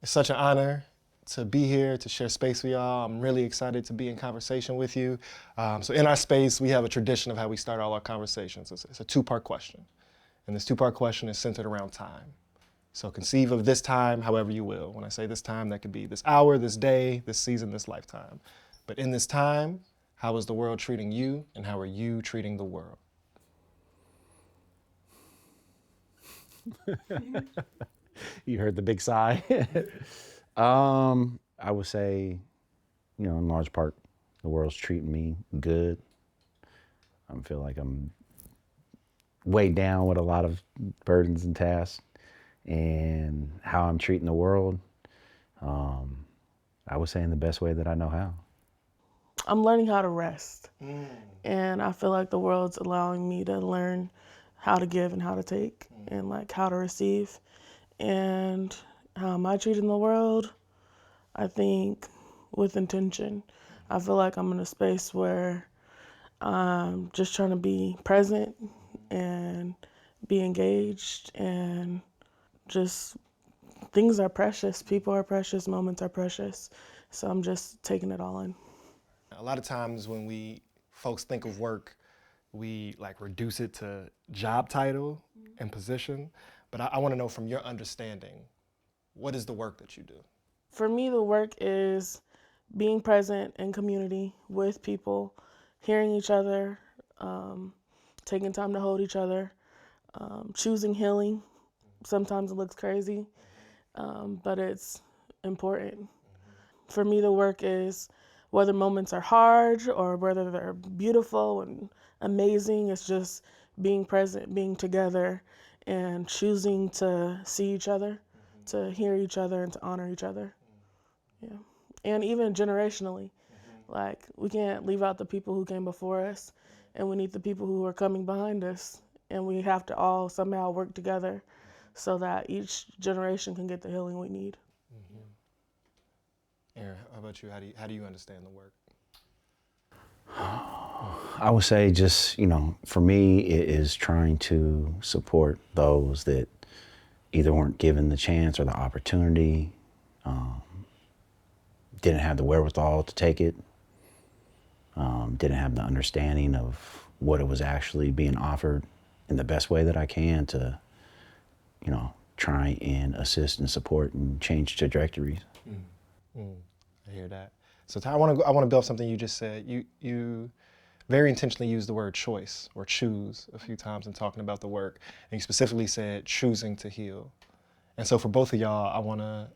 It's such an honor to be here, to share space with y'all. I'm really excited to be in conversation with you. So in our space, we have a tradition of how we start all our conversations. It's a two-part question. And this two-part question is centered around time. So conceive of this time however you will. When I say this time, that could be this hour, this day, this season, this lifetime. But in this time, how is the world treating you, and how are you treating the world? You heard the big sigh. I would say, in large part, the world's treating me good. I feel like I'm weighed down with a lot of burdens and tasks, and how I'm treating the world, I would say in the best way that I know how. I'm learning how to rest. And I feel like the world's allowing me to learn how to give and how to take and like how to receive. And how am I treating the world? I think with intention. I feel like I'm in a space where I'm just trying to be present and be engaged, and just things are precious. People are precious. Moments are precious. So I'm just taking it all in. A lot of times when folks think of work, we like reduce it to job title and position. But I want to know from your understanding, what is the work that you do? For me, the work is being present in community with people, hearing each other, taking time to hold each other, choosing healing. Sometimes it looks crazy, but it's important. For me, the work is whether moments are hard or whether they're beautiful and amazing, it's just being present, being together, and choosing to see each other, to hear each other, and to honor each other. Yeah. And even generationally, like we can't leave out the people who came before us, and we need the people who are coming behind us, and we have to all somehow work together so that each generation can get the healing we need. Aaron, how about you? How do you understand the work? I would say just, for me, it is trying to support those that either weren't given the chance or the opportunity, didn't have the wherewithal to take it, didn't have the understanding of what it was actually being offered in the best way that I can to, try and assist and support and change trajectories. I hear that. So I want to build something you just said. You very intentionally used the word choice or choose a few times in talking about the work, and you specifically said choosing to heal. And so for both of y'all, I want to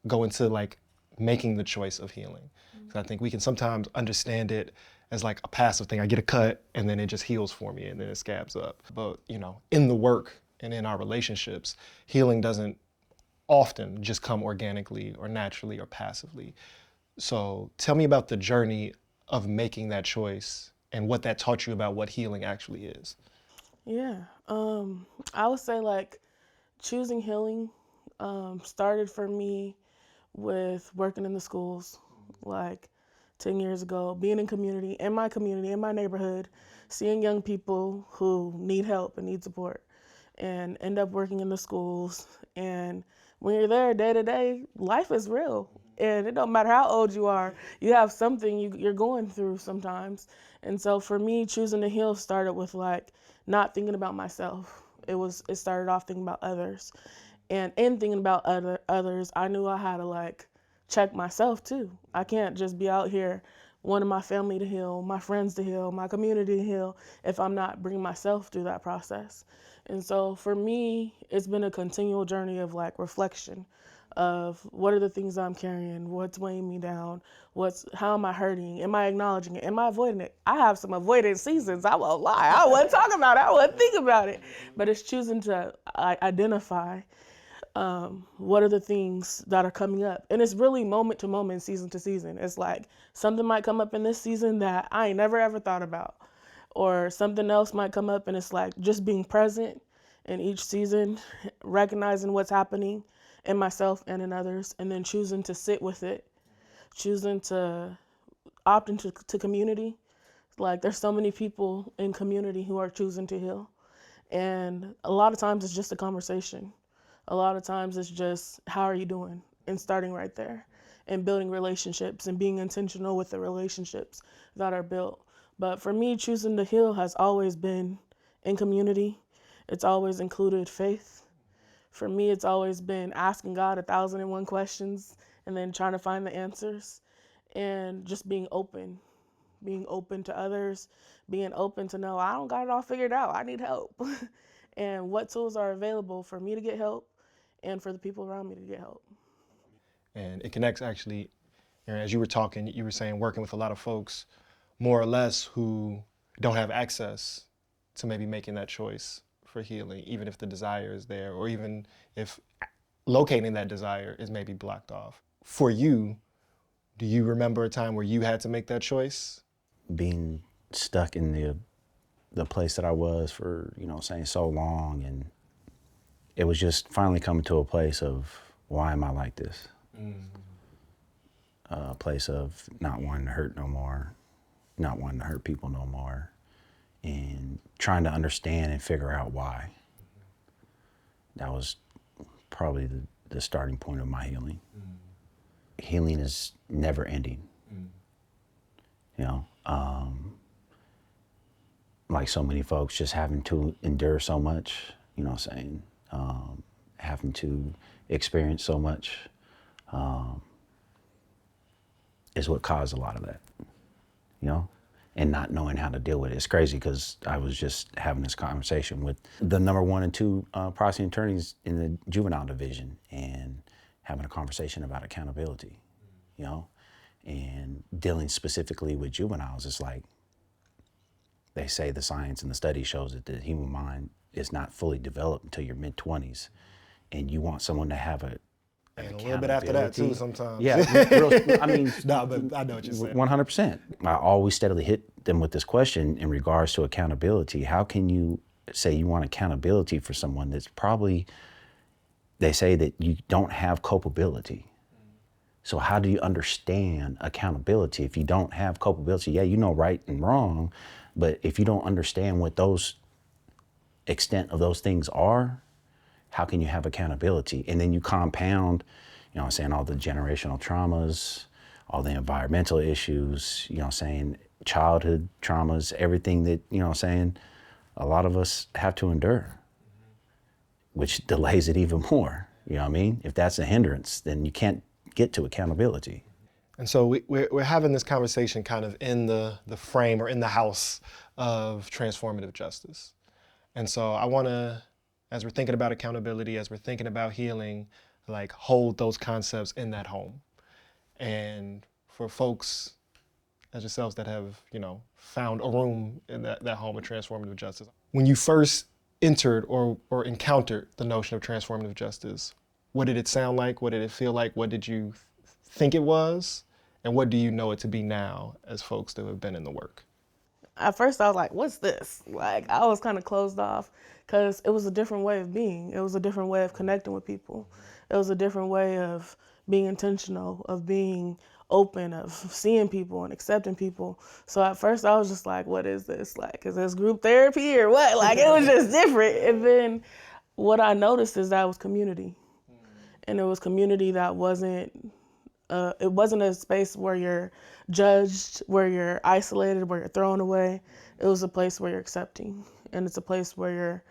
go into like making the choice of healing. Because I think we can sometimes understand it as like a passive thing. I get a cut and then it just heals for me and then it scabs up. But in the work and in our relationships, healing doesn't often just come organically or naturally or passively. So tell me about the journey of making that choice and what that taught you about what healing actually is. Yeah, I would say like choosing healing started for me with working in the schools, like 10 years ago, being in my community, in my neighborhood, seeing young people who need help and need support, and end up working in the schools. And when you're there day to day, life is real. And it don't matter how old you are, you have something you're going through sometimes. And so for me, choosing to heal started with like not thinking about myself. It started off thinking about others. And in thinking about others, I knew I had to like check myself too. I can't just be out here wanting my family to heal, my friends to heal, my community to heal if I'm not bringing myself through that process. And so for me, it's been a continual journey of like reflection of what are the things I'm carrying, what's weighing me down, how am I hurting, am I acknowledging it, am I avoiding it? I have some avoidance seasons, I won't lie, I wouldn't talk about it, I wouldn't think about it, but it's choosing to identify what are the things that are coming up. And it's really moment to moment, season to season. It's like something might come up in this season that I ain't never ever thought about, or something else might come up, and it's like just being present in each season, recognizing what's happening in myself and in others, and then choosing to sit with it, choosing to opt into community. Like there's so many people in community who are choosing to heal. And a lot of times it's just a conversation. A lot of times it's just, how are you doing? and starting right there and building relationships and being intentional with the relationships that are built. But for me, choosing to heal has always been in community. It's always included faith. For me, it's always been asking God 1,001 questions and then trying to find the answers, and just being open to others, being open to know I don't got it all figured out. I need help. And what tools are available for me to get help and for the people around me to get help. And it connects actually, Aaron, as you were talking, you were saying working with a lot of folks more or less who don't have access to maybe making that choice for healing, even if the desire is there, or even if locating that desire is maybe blocked off. For you, do you remember a time where you had to make that choice? Being stuck in the place that I was for, so long, and it was just finally coming to a place of, why am I like this? A place of not wanting to hurt no more, not wanting to hurt people no more, and trying to understand and figure out why. That was probably the starting point of my healing. Healing is never ending. Like so many folks, just having to endure so much, having to experience so much is what caused a lot of that, and not knowing how to deal with it. It's crazy because I was just having this conversation with the number 1 and 2 prosecuting attorneys in the juvenile division, and having a conversation about accountability, and dealing specifically with juveniles. It's like, they say the science and the study shows that the human mind is not fully developed until your mid-20s. And you want someone to have And a little bit after that too sometimes. Yeah, I mean. No, but I know what you're saying. 100%. I always steadily hit them with this question in regards to accountability. How can you say you want accountability for someone that's probably, they say that you don't have culpability. So how do you understand accountability if you don't have culpability? Yeah, right and wrong, but if you don't understand what those extent of those things are, how can you have accountability? And then you compound, all the generational traumas, all the environmental issues, childhood traumas, everything that, a lot of us have to endure, which delays it even more. If that's a hindrance, then you can't get to accountability. And so we're having this conversation kind of in the frame or in the house of transformative justice. And so I want to, as we're thinking about accountability, as we're thinking about healing, like hold those concepts in that home. And for folks as yourselves that have, found a room in that home of transformative justice, when you first entered or encountered the notion of transformative justice, what did it sound like? What did it feel like? What did you think it was? And what do you know it to be now as folks that have been in the work? At first I was like, what's this? Like, I was kind of closed off because it was a different way of being. It was a different way of connecting with people. It was a different way of being intentional, of being open, of seeing people and accepting people. So at first I was just like, what is this? Like, is this group therapy or what? Like, it was just different. And then what I noticed is that it was community. And it was community that it wasn't a space where you're judged, where you're isolated, where you're thrown away. It was a place where you're accepting. And it's a place where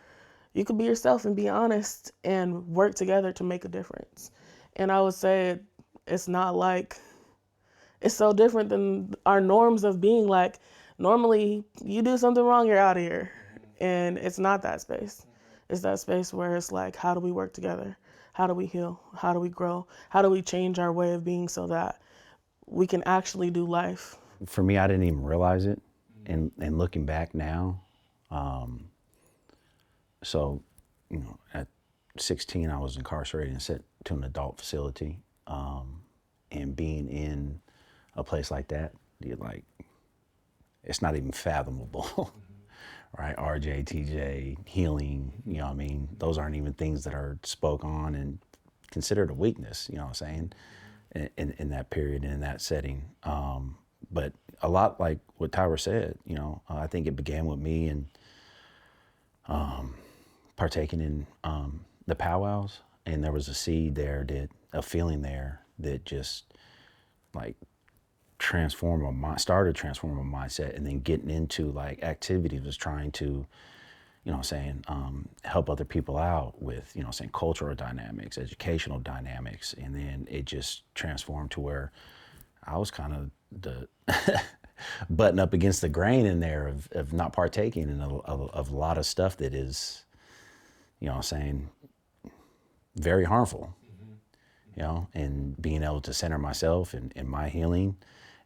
you could be yourself and be honest and work together to make a difference. And I would say it's not like, it's so different than our norms of being. Like, normally you do something wrong, you're out of here. And it's not that space. It's that space where it's like, how do we work together? How do we heal? How do we grow? How do we change our way of being so that we can actually do life? For me, I didn't even realize it. And looking back now, at 16, I was incarcerated and sent to an adult facility. And being in a place like that, it's not even fathomable. Right? RJ, TJ, healing, those aren't even things that are spoke on and considered a weakness, in that period and in that setting. But a lot like what Tyra said, I think it began with me and partaking in the powwows, and there was a seed there that a feeling there that just like started transforming my mindset, and then getting into like activities was trying to, help other people out with, cultural dynamics, educational dynamics. And then it just transformed to where I was kind of the button up against the grain in there of not partaking in a lot of stuff that is, very harmful, and being able to center myself in my healing,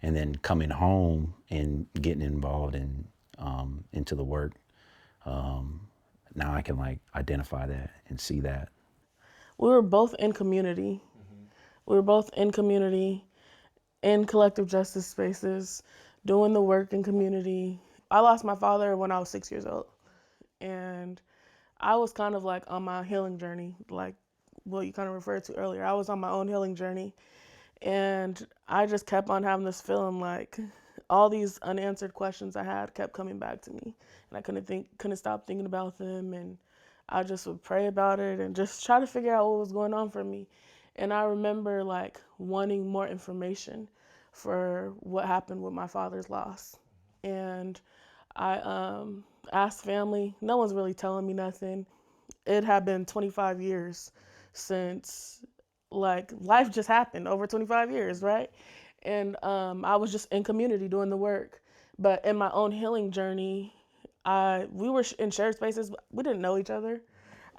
and then coming home and getting involved in into the work. Now I can like identify that and see that. We were both in community. We were both in community, in collective justice spaces, doing the work in community. I lost my father when I was 6 years old. And I was kind of like on my healing journey, like what you kind of referred to earlier. I was on my own healing journey. And I just kept on having this feeling like all these unanswered questions I had kept coming back to me. And I couldn't stop thinking about them. And I just would pray about it and just try to figure out what was going on for me. And I remember like wanting more information for what happened with my father's loss. And I asked family. No one's really telling me nothing. It had been 25 years since, like, life just happened, over 25 years, right? And I was just in community doing the work. But in my own healing journey, we were in shared spaces. But we didn't know each other.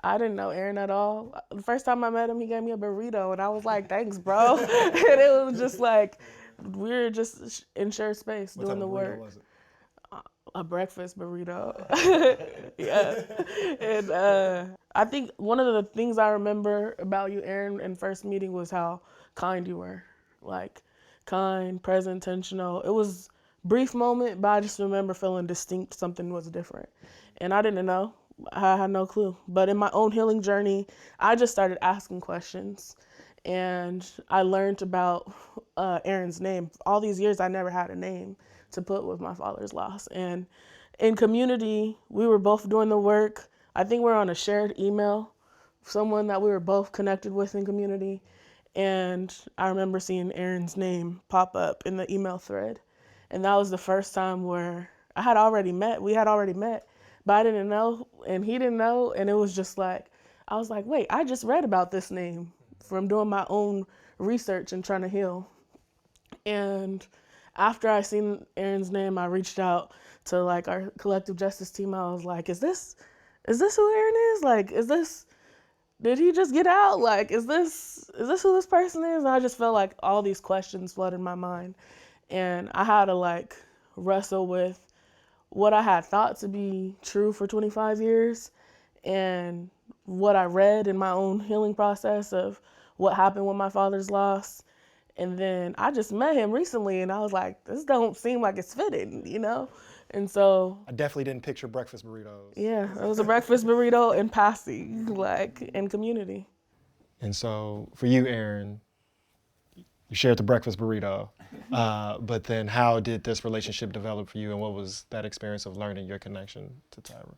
I didn't know Aaron at all. The first time I met him, he gave me a burrito, and I was like, "Thanks, bro." And it was just like we were just in shared space doing the work. What type of burrito was it? A breakfast burrito. Yeah. And I think one of the things I remember about you, Aaron, in first meeting was how kind you were. Like, kind, present, intentional. It was a brief moment, but I just remember feeling distinct something was different. And I didn't know. I had no clue. But in my own healing journey, I just started asking questions. And I learned about Aaron's name. All these years, I never had a name to put with my father's loss. And in community, we were both doing the work. I think we're on a shared email, someone that we were both connected with in community. And I remember seeing Aaron's name pop up in the email thread. And that was the first time where we had already met, but I didn't know, and he didn't know. And it was just like, I was like, wait, I just read about this name from doing my own research and trying to heal. And after I seen Aaron's name, I reached out to like our collective justice team. I was like, is this who Aaron is? Like, did he just get out? Like, is this who this person is? And I just felt like all these questions flooded my mind. And I had to like wrestle with what I had thought to be true for 25 years and what I read in my own healing process of what happened with my father's loss. And then I just met him recently, and I was like, this don't seem like it's fitting, you know? And so, I definitely didn't picture breakfast burritos. yeah, it was a breakfast burrito and passy, like, in community. And so for you, Aaron, you shared the breakfast burrito, but then how did this relationship develop for you, and what was that experience of learning your connection to Tyra?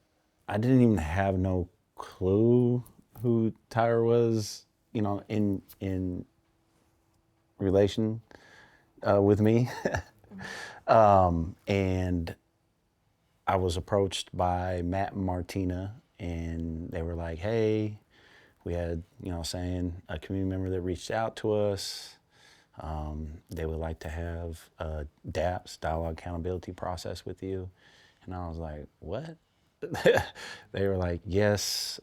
I didn't even have no clue who Tyra was, in relation with me. And I was approached by Matt and Martina, and they were like, hey, we had, a community member that reached out to us. They would like to have a DAPS, Dialogue Accountability Process, with you. And I was like, what? They were like, yes,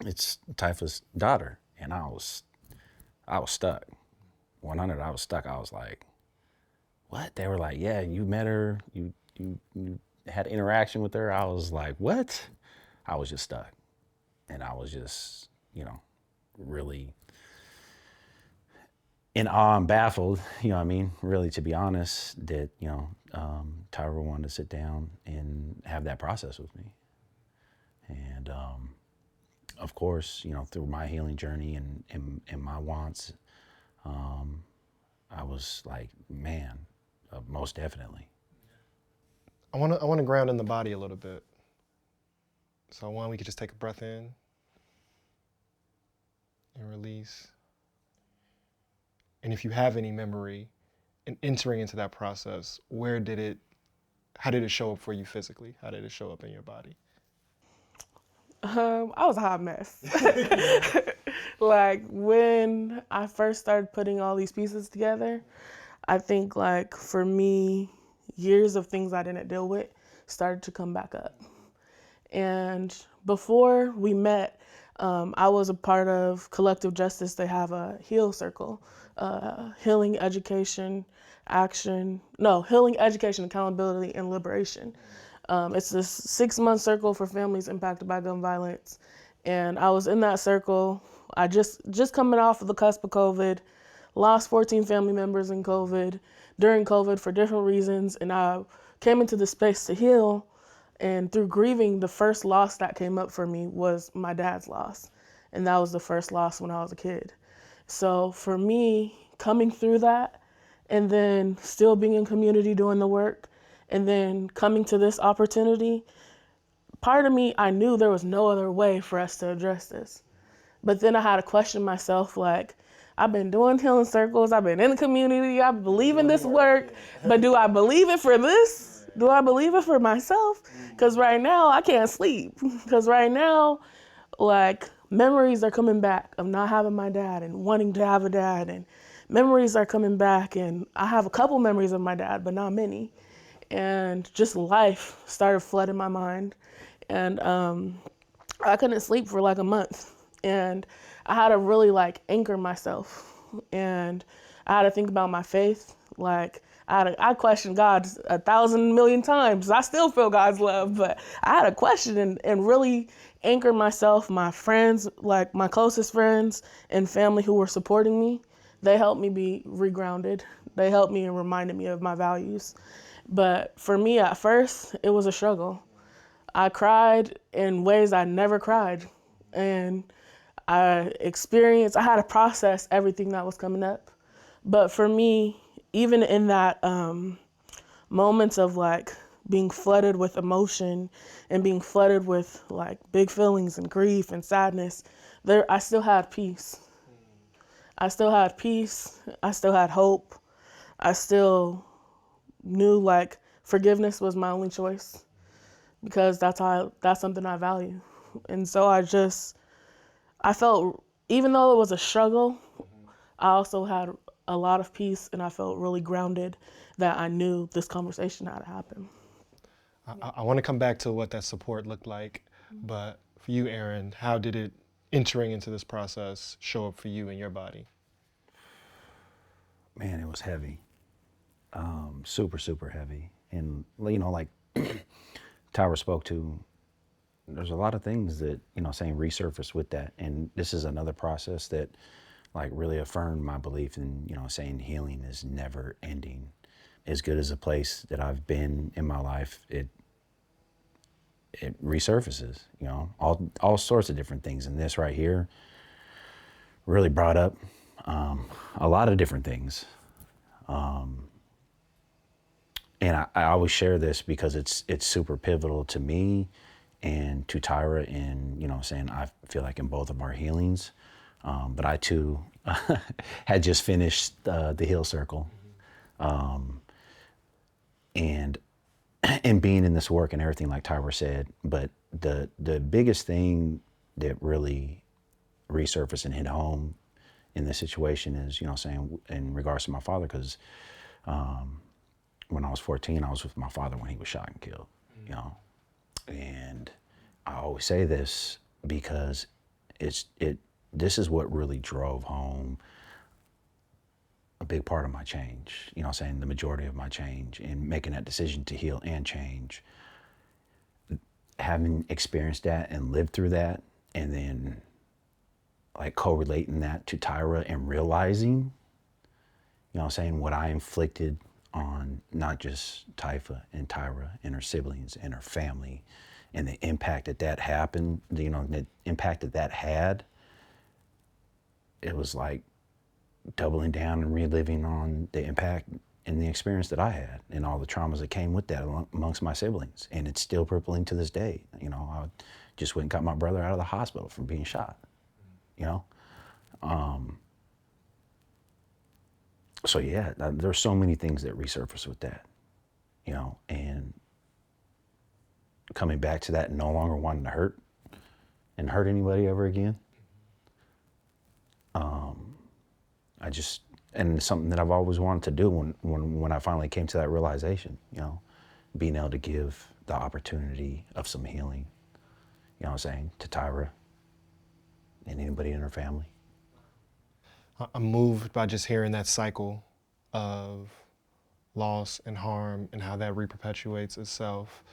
it's Typha's daughter. And I was stuck. 100, I was stuck. I was like, what? They were like, yeah, you met her, you had interaction with her. I was like, what? I was just stuck. And I was just, really in awe and baffled, really, to be honest, that, Tyra wanted to sit down and have that process with me. And, of course, through my healing journey and my wants, I was like, man, most definitely. I want to ground in the body a little bit. So we could just take a breath in and release. And if you have any memory in entering into that process, how did it show up for you physically? How did it show up in your body? I was a hot mess. Like when I first started putting all these pieces together, I think like for me, years of things I didn't deal with started to come back up. And before we met, I was a part of Collective Justice. They have a HEAL circle, healing, education, healing, education, accountability, and liberation. It's this 6-month circle for families impacted by gun violence. And I was in that circle. I just coming off of the cusp of COVID, lost 14 family members in COVID, during COVID for different reasons. And I came into the space to heal. And through grieving, the first loss that came up for me was my dad's loss. And that was the first loss when I was a kid. So for me, coming through that and then still being in community doing the work and then coming to this opportunity, part of me, I knew there was no other way for us to address this. But then I had to question myself, like, I've been doing healing circles, I've been in the community, I believe in this work, but do I believe it for this? Do I believe it for myself? Because right now I can't sleep. Because right now, like, memories are coming back of not having my dad and wanting to have a dad, and memories are coming back, and I have a couple memories of my dad, but not many. And just life started flooding my mind. And I couldn't sleep for like a month. And I had to really like anchor myself. And I had to think about my faith. Like I questioned God 1,000 million times. I still feel God's love, but I had to question and really anchor myself. My friends, like my closest friends and family who were supporting me, they helped me be regrounded. They helped me and reminded me of my values. But for me at first, it was a struggle. I cried in ways I never cried. And I had to process everything that was coming up. But for me, even in that moments of like being flooded with emotion and being flooded with like big feelings and grief and sadness, I still had peace. I still had peace. I still had hope. I still knew like forgiveness was my only choice because that's something I value. And so I felt, even though it was a struggle, I also had a lot of peace and I felt really grounded that I knew this conversation had to happen. I want to come back to what that support looked like, but for you, Aaron, how did it, entering into this process, show up for you in your body? Man, it was heavy. Super, super heavy. And, you know, like Tyra spoke to, there's a lot of things that, you know, saying resurface with that. And this is another process that like really affirmed my belief in, you know, saying healing is never ending. As good as a place that I've been in my life, it resurfaces, you know, all sorts of different things. And this right here really brought up a lot of different things. And I always share this because it's super pivotal to me and to Tyra in, you know, saying I feel like in both of our healings. But I too had just finished the Heal Circle. And being in this work and everything like Tyra said, but the biggest thing that really resurfaced and hit home in this situation is, you know, saying in regards to my father, because when I was 14, I was with my father when he was shot and killed, you know. And I always say this because this is what really drove home a big part of my change, you know, saying the majority of my change in making that decision to heal and change. Having experienced that and lived through that, and then like correlating that to Tyra and realizing, you know, saying what I inflicted on not just Typha and Tyra and her siblings and her family, and the impact that happened, you know, the impact that had, it was like doubling down and reliving on the impact and the experience that I had and all the traumas that came with that amongst my siblings. And it's still crippling to this day. You know, I just went and got my brother out of the hospital from being shot, you know? So yeah, there's so many things that resurface with that, you know, and coming back to that, no longer wanting to hurt anybody ever again. And it's something that I've always wanted to do when I finally came to that realization, you know, being able to give the opportunity of some healing, you know what I'm saying, to Tyra and anybody in her family. I'm moved by just hearing that cycle of loss and harm and how that reperpetuates itself.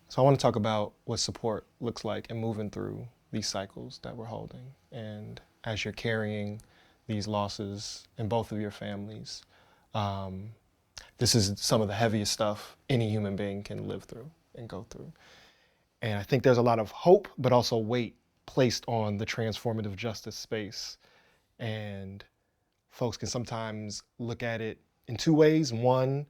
So I want to talk about what support looks like in moving through these cycles that we're holding. And as you're carrying these losses in both of your families, this is some of the heaviest stuff any human being can live through and go through. And I think there's a lot of hope, but also weight placed on the transformative justice space. And folks can sometimes look at it in two ways. One,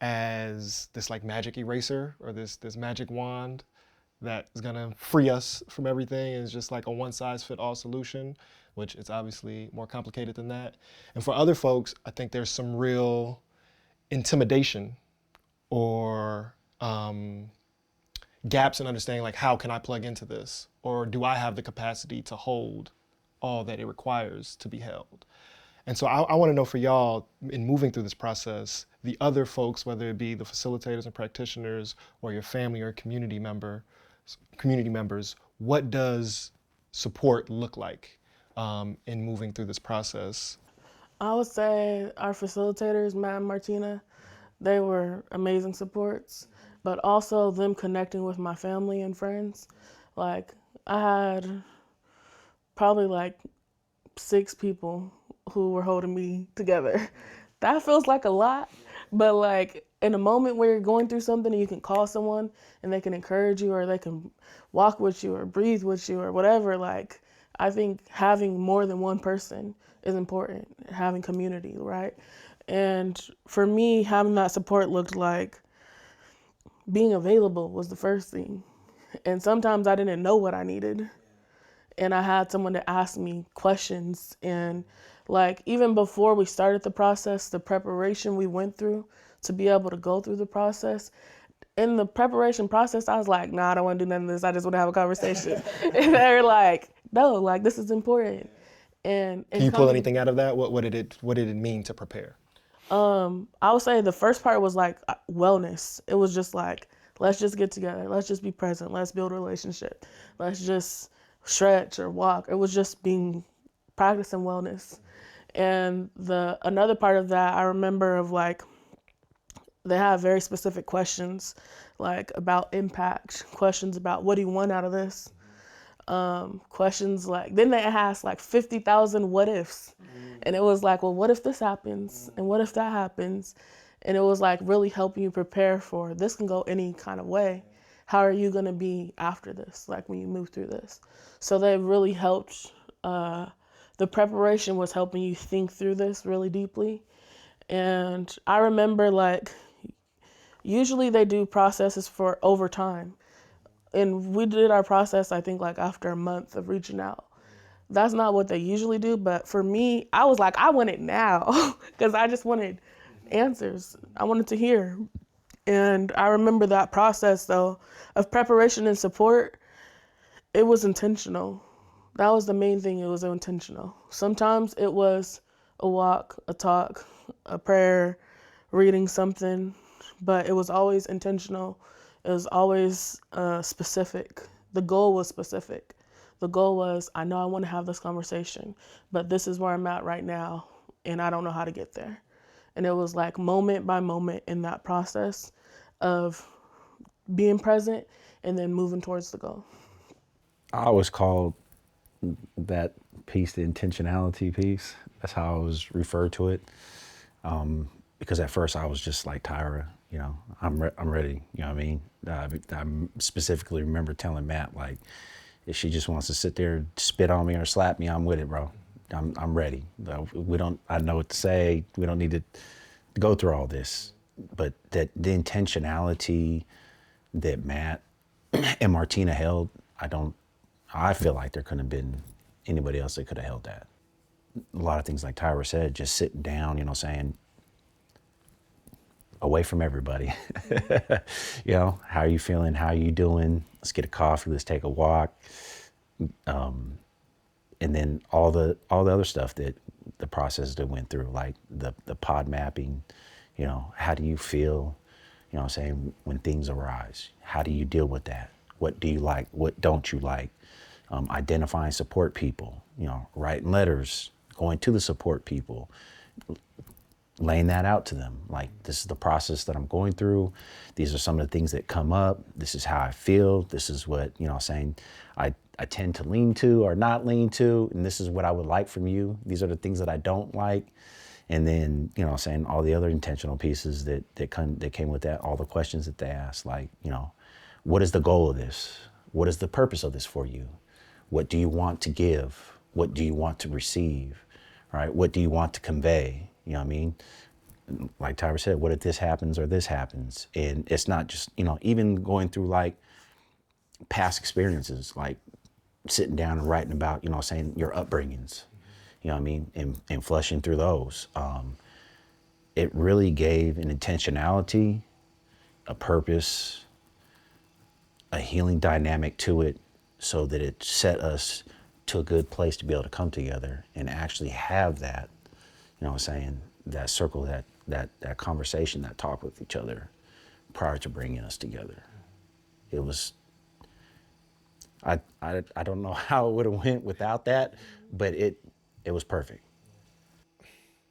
as this like magic eraser or this magic wand that is gonna free us from everything. It's just like a one-size-fit-all solution, which is obviously more complicated than that. And for other folks, I think there's some real intimidation or gaps in understanding, like, how can I plug into this? Or do I have the capacity to hold all that it requires to be held? And so I want to know for y'all, in moving through this process, the other folks, whether it be the facilitators and practitioners or your family or community members, what does support look like in moving through this process? I would say our facilitators, Matt and Martina, they were amazing supports, but also them connecting with my family and friends. Like, I had probably like 6 people who were holding me together. That feels like a lot, but like in a moment where you're going through something and you can call someone and they can encourage you or they can walk with you or breathe with you or whatever, like I think having more than one person is important, having community, right? And for me, having that support looked like being available was the first thing. And sometimes I didn't know what I needed. And I had someone to ask me questions. And like, even before we started the process, the preparation we went through to be able to go through the process, in the preparation process, I was like, nah, I don't want to do none of this. I just want to have a conversation. And they're like, no, like, this is important. And Can you pull anything out of that? What did it mean to prepare? I would say the first part was like wellness. It was just like, let's just get together. Let's just be present. Let's build a relationship. Let's just stretch or walk. It was just practicing wellness. And another part of that, I remember of like, they have very specific questions, like about impact, questions about what do you want out of this? Questions like, then they asked like 50,000 what ifs. And it was like, well, what if this happens? And what if that happens? And it was like really helping you prepare for this can go any kind of way. How are you going to be after this? Like when you move through this. So they really helped. The preparation was helping you think through this really deeply. And I remember like, usually they do processes for over time. And we did our process, I think, like after a month of reaching out. That's not what they usually do, but for me, I was like, I want it now because I just wanted answers. I wanted to hear. And I remember that process, though, of preparation and support, it was intentional. That was the main thing, it was intentional. Sometimes it was a walk, a talk, a prayer, reading something, but it was always intentional. It was always specific. The goal was specific. The goal was, I know I want to have this conversation, but this is where I'm at right now, and I don't know how to get there. And it was like moment by moment in that process of being present and then moving towards the goal. I always call that piece the intentionality piece. That's how I was referred to it. Because at first I was just like, Tyra, you know, I'm ready. You know what I mean? I specifically remember telling Matt, like, if she just wants to sit there, spit on me or slap me, I'm with it, bro. I'm ready. I know what to say. We don't need to go through all this. But that the intentionality that Matt and Martina held, I feel like there couldn't have been anybody else that could have held that. a lot of things like Tyra said, just sitting down, you know, saying, away from everybody. You know, how are you feeling? How are you doing? Let's get a coffee. Let's take a walk. And then all the other stuff that the process that went through, like the pod mapping, you know, how do you feel, you know what I'm saying, when things arise? How do you deal with that? What do you like? What don't you like? Identifying support people, you know, writing letters, going to the support people, laying that out to them. Like, this is the process that I'm going through. These are some of the things that come up. This is how I feel. This is what, you know, saying I tend to lean to or not lean to, and this is what I would like from you. These are the things that I don't like. And then, you know, saying all the other intentional pieces that came with that, all the questions that they asked, like, you know, what is the goal of this? What is the purpose of this for you? What do you want to give? What do you want to receive? Right? What do you want to convey? You know what I mean? Like Tyra said, what if this happens or this happens? And it's not just, you know, even going through like past experiences, like sitting down and writing about, you know, saying your upbringings, you know what I mean? And flushing through those. It really gave an intentionality, a purpose, a healing dynamic to it, so that it set us to a good place to be able to come together and actually have that, you know what I'm saying, that circle, that conversation, that talk with each other prior to bringing us together. It was, I don't know how it would have went without that, but it was perfect.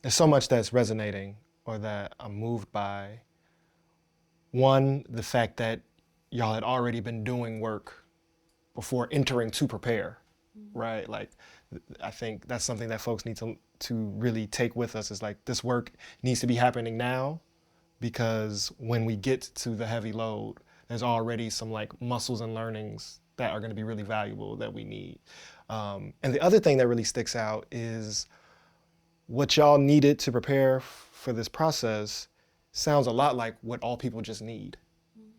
There's so much that's resonating or that I'm moved by. One, the fact that y'all had already been doing work before entering to prepare, right? Like, I think that's something that folks need to really take with us, is like, this work needs to be happening now, because when we get to the heavy load, there's already some like muscles and learnings that are going to be really valuable that we need. And the other thing that really sticks out is what y'all needed to prepare for this process sounds a lot like what all people just need.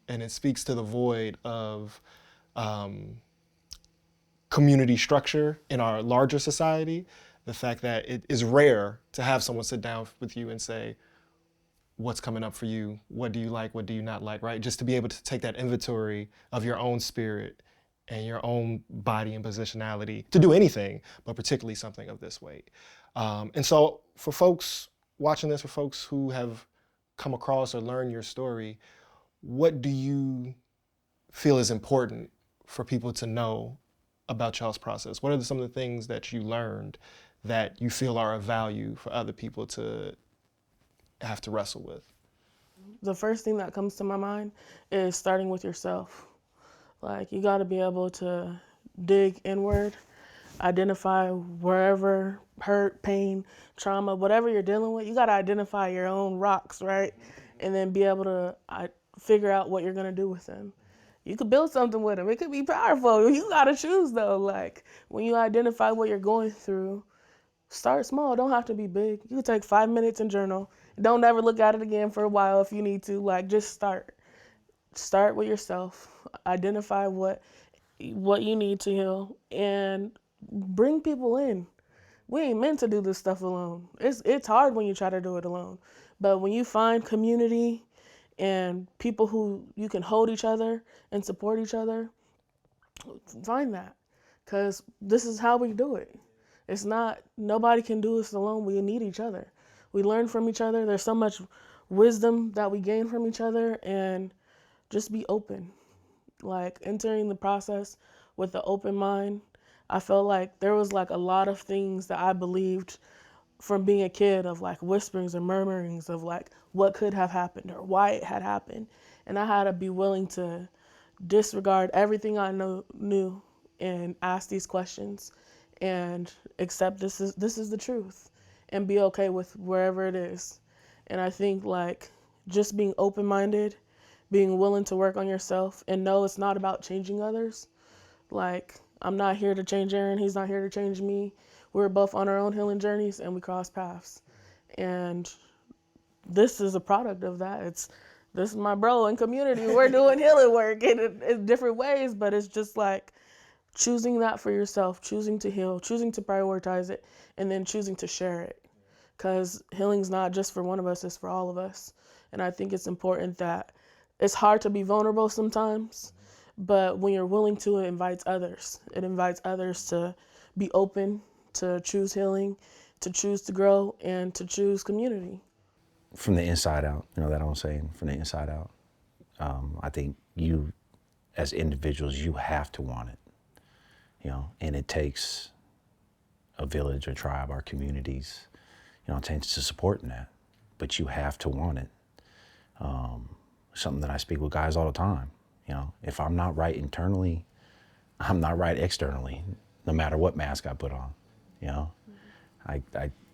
And it speaks to the void of community structure in our larger society. The fact that it is rare to have someone sit down with you and say, what's coming up for you? What do you like? What do you not like, right? Just to be able to take that inventory of your own spirit and your own body and positionality to do anything, but particularly something of this weight. And so for folks watching this, for folks who have come across or learned your story, what do you feel is important for people to know about y'all's process? What are some of the things that you learned that you feel are of value for other people to have to wrestle with? The first thing that comes to my mind is starting with yourself. Like, you got to be able to dig inward, identify wherever hurt, pain, trauma, whatever you're dealing with. You got to identify your own rocks, right? And then be able to figure out what you're going to do with them. You could build something with them. It could be powerful. You got to choose, though. Like, when you identify what you're going through, start small. It don't have to be big. You can take 5 minutes and journal. Don't ever look at it again for a while if you need to. Like, just start. Start with yourself. Identify what you need to heal, and bring people in. We ain't meant to do this stuff alone. It's hard when you try to do it alone. But when you find community and people who you can hold each other and support each other, find that. Because this is how we do it. It's not, nobody can do this alone. We need each other. We learn from each other. There's so much wisdom that we gain from each other, and just be open. Like, entering the process with an open mind. I felt like there was like a lot of things that I believed from being a kid, of like whisperings and murmurings of like what could have happened or why it had happened. And I had to be willing to disregard everything I knew and ask these questions and accept this is the truth, and be okay with wherever it is. And I think like just being open-minded, being willing to work on yourself, and know it's not about changing others. Like, I'm not here to change Aaron. He's not here to change me. We're both on our own healing journeys, and we cross paths. And this is a product of that. This is my bro in community. We're doing healing work in different ways, but it's just like choosing that for yourself, choosing to heal, choosing to prioritize it, and then choosing to share it. Because healing's not just for one of us, it's for all of us. And I think it's important that it's hard to be vulnerable sometimes, but when you're willing to, it invites others. It invites others to be open, to choose healing, to choose to grow, and to choose community. From the inside out, that I'm saying, from the inside out. I think you, as individuals, you have to want it, and it takes a village, a tribe, our communities, to support in that, but you have to want it. Something that I speak with guys all the time, if I'm not right internally, I'm not right externally, no matter what mask I put on,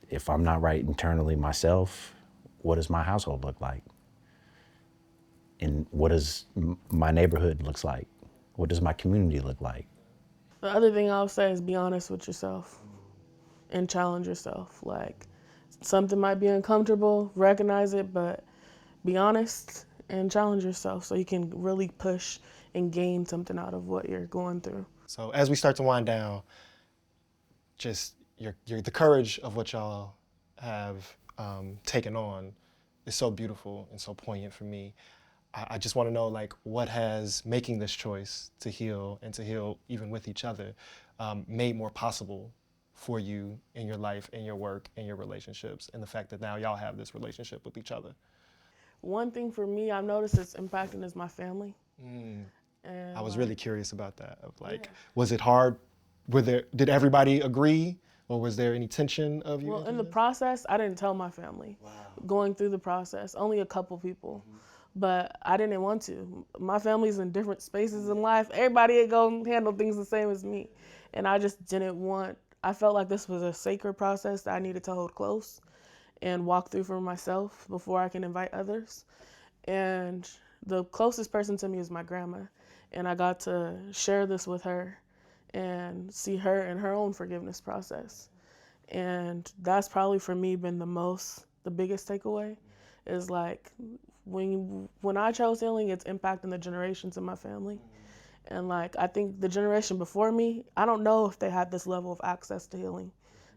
if I'm not right internally myself, what does my household look like? And what does my neighborhood looks like? What does my community look like? The other thing I'll say is be honest with yourself and challenge yourself. Like, something might be uncomfortable, recognize it, but be honest and challenge yourself so you can really push and gain something out of what you're going through. So as we start to wind down, just the courage of what y'all have taken on is so beautiful and so poignant for me. I just want to know, like, what has making this choice to heal and to heal even with each other made more possible for you in your life, in your work, in your relationships, and the fact that now y'all have this relationship with each other? One thing for me I've noticed it's impacting is my family. And I was really curious about that. Was it hard? Did everybody agree, or was there any tension of you? Well, in the process, I didn't tell my family. Wow. Going through the process, only a couple people. But I didn't want to. My family's in different spaces in life. Everybody ain't gonna handle things the same as me. And I just didn't want, I felt like this was a sacred process that I needed to hold close and walk through for myself before I can invite others. And the closest person to me is my grandma. And I got to share this with her and see her in her own forgiveness process. And that's probably for me been the biggest takeaway is like, when I chose healing, it's impacting the generations in my family. And like, I think the generation before me, I don't know if they had this level of access to healing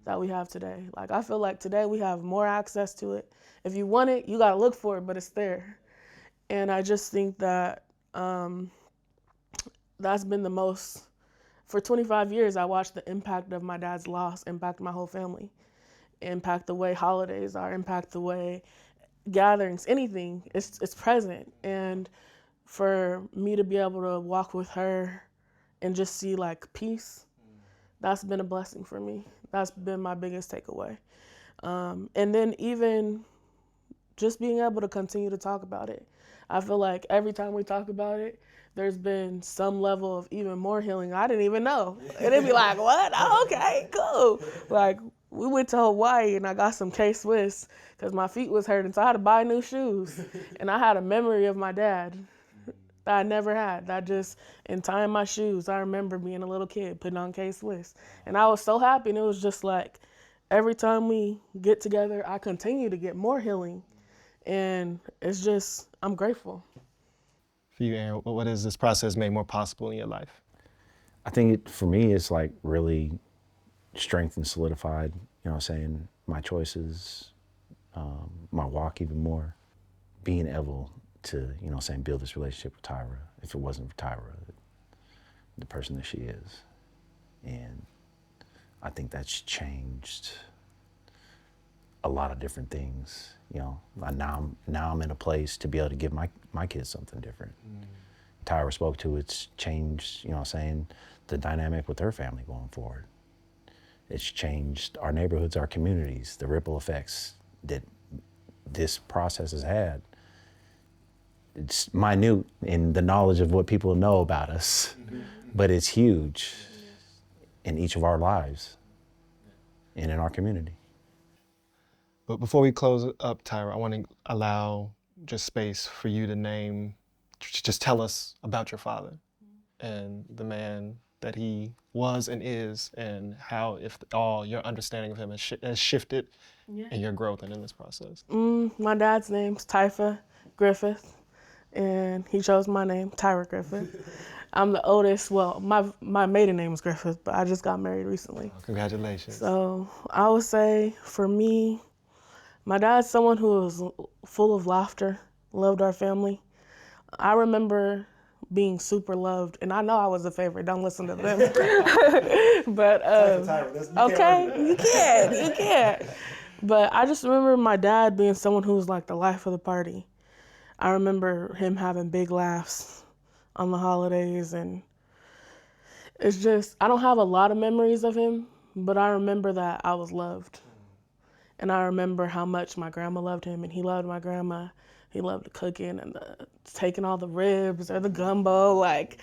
that we have today. Like, I feel like today we have more access to it. If you want it, you gotta look for it, but it's there. And I just think that that's been the most, for 25 years, I watched the impact of my dad's loss impact my whole family, impact the way holidays are, impact the way gatherings, anything, it's present. And for me to be able to walk with her and just see like peace, that's been a blessing for me. That's been my biggest takeaway. And then even just being able to continue to talk about it. I feel like every time we talk about it, there's been some level of even more healing I didn't even know. And it'd be like, what? Oh, okay, cool. Like, we went to Hawaii and I got some K-Swiss because my feet was hurting, so I had to buy new shoes. And I had a memory of my dad that I never had. That just, in tying my shoes, I remember being a little kid putting on K-Swiss. And I was so happy, and it was just like, every time we get together, I continue to get more healing. And it's just, I'm grateful. For you, Aaron, what has this process made more possible in your life? I think for me, it's like really strengthened, solidified, my choices, my walk even more. Being able to, build this relationship with Tyra, if it wasn't for Tyra, the person that she is. And I think that's changed a lot of different things, Now I'm in a place to be able to give my kids something different. Tyra spoke to it's changed, the dynamic with her family going forward. It's changed our neighborhoods, our communities, the ripple effects that this process has had. It's minute in the knowledge of what people know about us, but it's huge in each of our lives and in our community. But before we close up, Tyra, I want to allow just space for you to just tell us about your father and the man that he was and is, and how, if all your understanding of him has shifted in your growth and in this process. My dad's name's Typha Griffith, and he chose my name, Tyra Griffith. I'm the oldest. Well, my maiden name is Griffith, but I just got married recently. Oh, congratulations. So I would say for me, my dad's someone who was full of laughter, loved our family. I remember being super loved, and I know I was a favorite. Don't listen to them. But okay, you can't. But I just remember my dad being someone who was like the life of the party. I remember him having big laughs on the holidays, and it's just, I don't have a lot of memories of him, but I remember that I was loved. And I remember how much my grandma loved him, and he loved my grandma. He loved the cooking and taking all the ribs or the gumbo, like.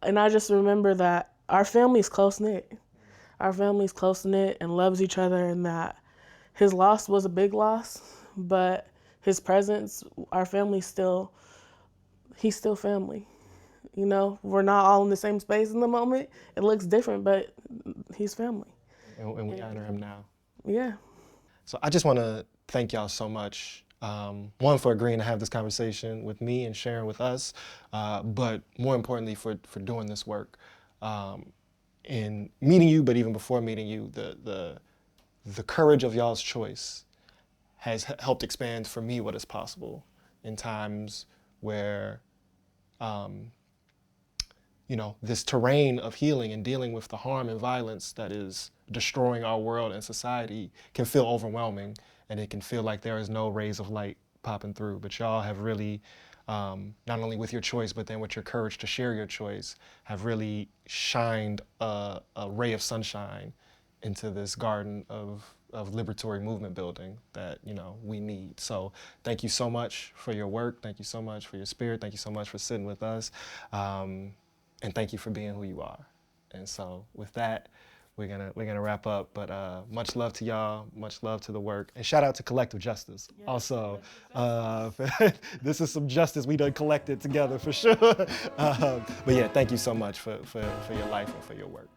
And I just remember that our family's close-knit. Our family's close-knit and loves each other, and that his loss was a big loss, but his presence, our family's still, he's still family. You know, we're not all in the same space in the moment. It looks different, but he's family. And we honor him now. Yeah. So I just want to thank y'all so much. One, for agreeing to have this conversation with me and sharing with us, but more importantly for doing this work. In meeting you, but even before meeting you, the courage of y'all's choice has helped expand for me what is possible in times where this terrain of healing and dealing with the harm and violence that is destroying our world and society can feel overwhelming, and it can feel like there is no rays of light popping through. But y'all have really, not only with your choice, but then with your courage to share your choice, have really shined a ray of sunshine into this garden of liberatory movement building that we need. So thank you so much for your work. Thank you so much for your spirit. Thank you so much for sitting with us. And thank you for being who you are. And so with that, we're gonna wrap up. But much love to y'all, much love to the work, and shout out to Collective Justice. Yes, also, this is some justice we done collected together for sure. But yeah, thank you so much for your life and for your work.